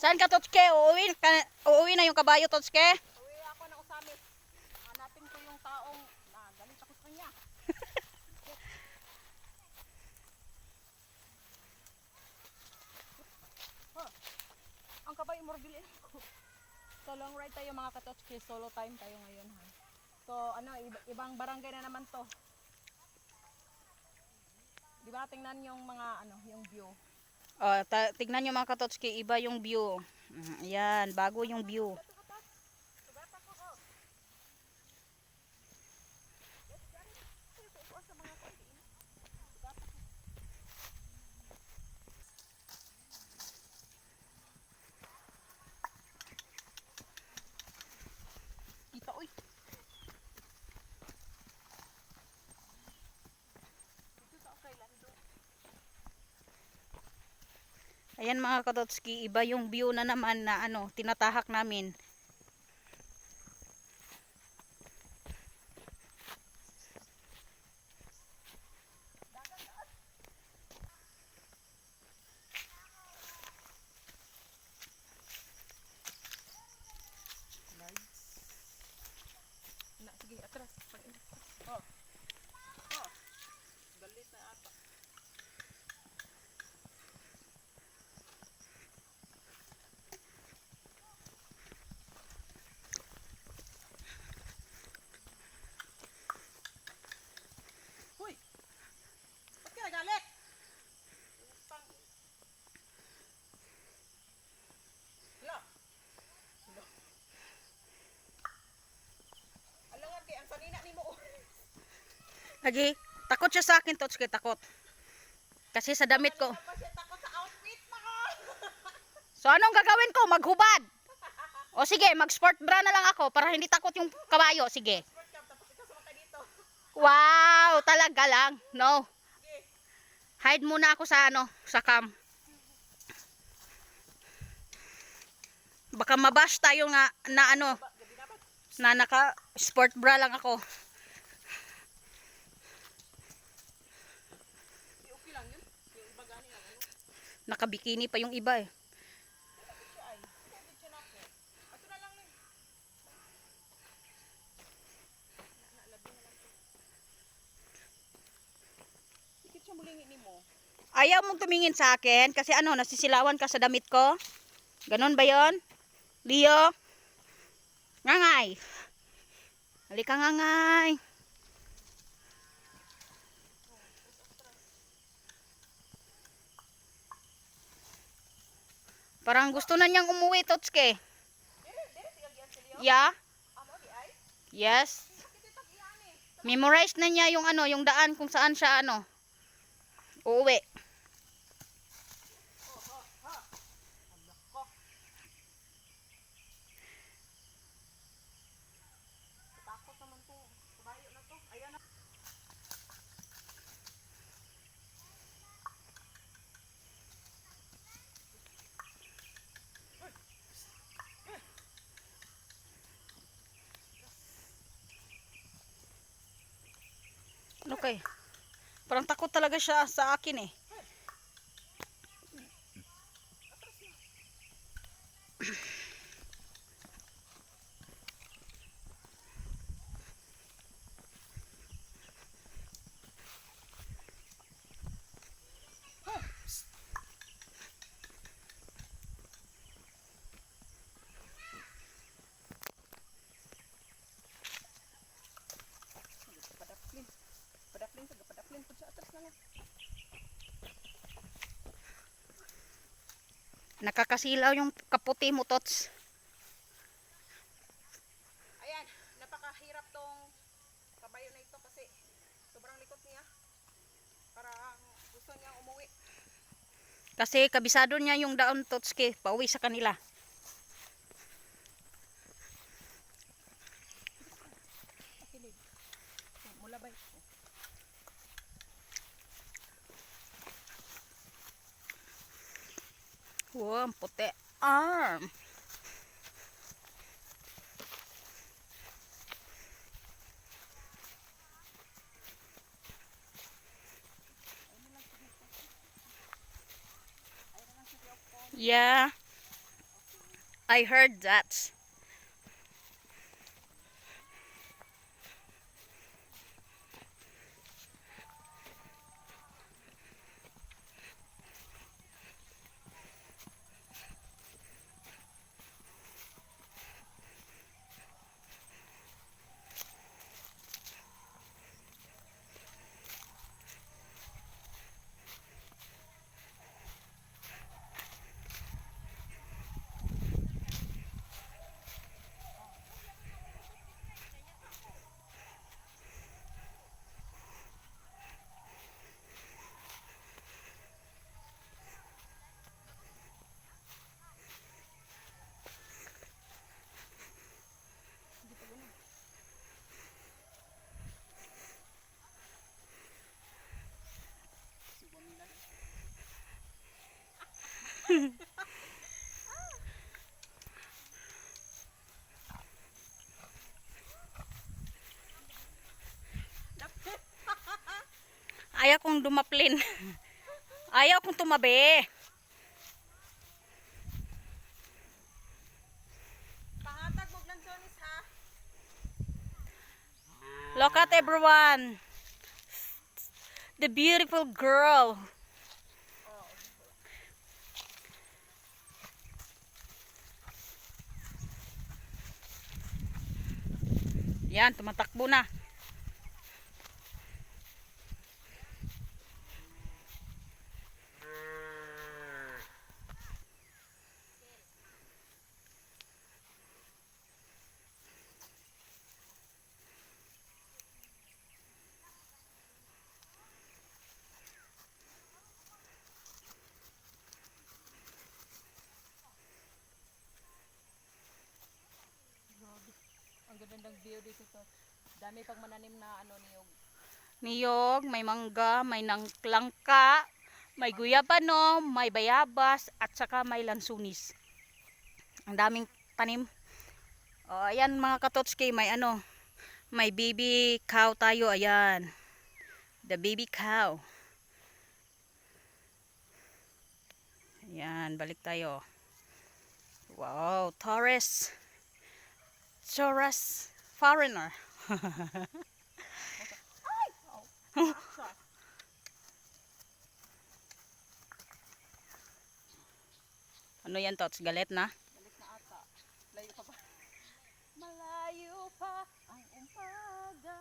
Saan ka, Totske? Uuwi na yung kabayo, Totske? Uwi ako ng Usamis. Hanapin ko yung taong galit ako sa kanya. Ang kabayo morbilin ko. So long ride tayo mga Katotske. Solo time tayo ngayon ha. So ano, ibang barangay na naman to. Di ba tingnan yung mga ano, yung view. Oh, tignan nyo mga Katotske, iba yung view. Ayan, bago yung view. Kita uy. Ayan mga Katotske, iba yung view na naman na ano, tinatahak namin. Na, sige, atras. Oh. Oh. Galit na ata. Hoy! Ba't ka nagalit? Utang. Hala. Hala. Alangan kay ang sanina ni mo. Lagi, takot siya sa akin, Totske, takot. Kasi sa damit ko. Pa siya takot sa outfit na ko. So anong gagawin ko? Maghubad. O sige, mag-sport bra na lang ako para hindi takot yung kabayo. Sige. Sport cam tapos ikaw sumakay dito. Wow, talaga lang. No. Sige. Hide muna ako sa ano, sa cam. Baka mabash tayo nga na ano, Gabi na ba? na naka sport bra lang ako. Okay lang yun. Yung iba gani lang ano. Naka-bikini pa yung iba eh. Siya ay. Hindi siya na ako. Ato na lang ni. Labi na lang to. Dikit siya mulingi ni mo. Ayaw mong tumingin sa akin kasi ano, nasisilawan ka sa damit ko. Ganon ba yon? Leo? Ngangay. Halika ngangay. Parang gusto na niyang umuwi, Totske. Dire tigagian si Leo. Yeah? Amo di ay. Yes. Kita tagian eh. Memorize na niya yung ano, yung daan kung saan siya ano, uuwi. Nako. Takot naman to. Kabayo na to. Ayan na. Okay. Parang takot talaga siya sa akin eh. Padaplin. Padaplin sa padaplin pud sa atras na lang. Nakakasilaw yung kaputi mo, Tots. Ayan, napakahirap tong kabayo na ito kasi sobrang likot niya. Parang gusto niyang umuwi. Kasi kabisado niya yung daon, Totske, pauwi sa kanila. Kilid. Mula ba ito? Wow, ang puti. Arm. Yeah. I heard that. Ayaw kong dumaplin. Ayaw kong tumabi. Pahatag mo lansones ha. Look at everyone. The beautiful girl. Yan, tumatakbo na. Ang gandang view dito to. Dami pang mananim na ano niyog. Niyog, may mangga, may langka, may guyabano, may bayabas, at saka may lansunis. Ang daming tanim. Oh, ayan mga katotski, may ano, may baby cow tayo, ayan. The baby cow. Ayan, balik tayo. Wow, Taurus foreigner. Ano yan, Tots? Galit na? Balik na ata. Layo pa ba? Malayo pa ang umpaga.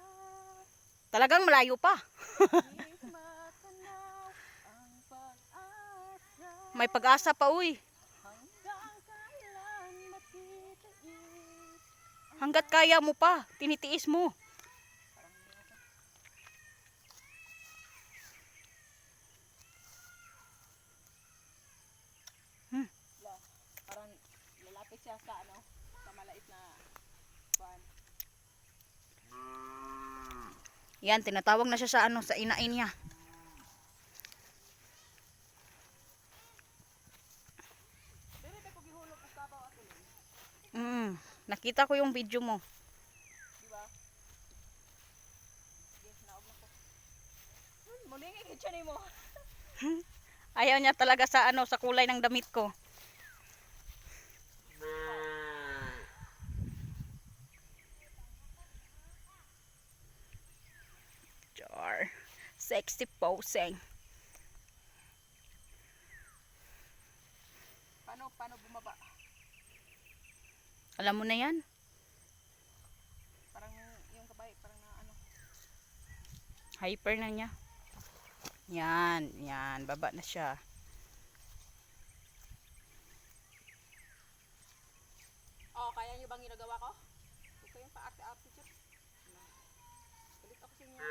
Talagang malayo pa. Di matanaw ang pag-asa. May pag-asa pa, uy. Hanggang kailan matitiis. Hanggat kaya mo pa, tinitiis mo. Parang lalapit siya sa ano, sa malait na pan. Yan, tinatawag na siya sa ano, sa inain niya. Dere ba ko gihulog og kabaw ato ni? Nakita ko yung video mo. Di ba? Yes, naog na ko. Mulingi gid siya nimo. Ayaw niya talaga sa ano, sa kulay ng damit ko. Char. Sexy posing. Paano bumaba? Alam mo na yan? Parang yung kabay, parang na ano. Hyper na niya. Yan, baba na siya. Oh, kaya niyo bang ginagawa ko? Huwag kayong paarte-arte dyan. Galit ako sa inyo.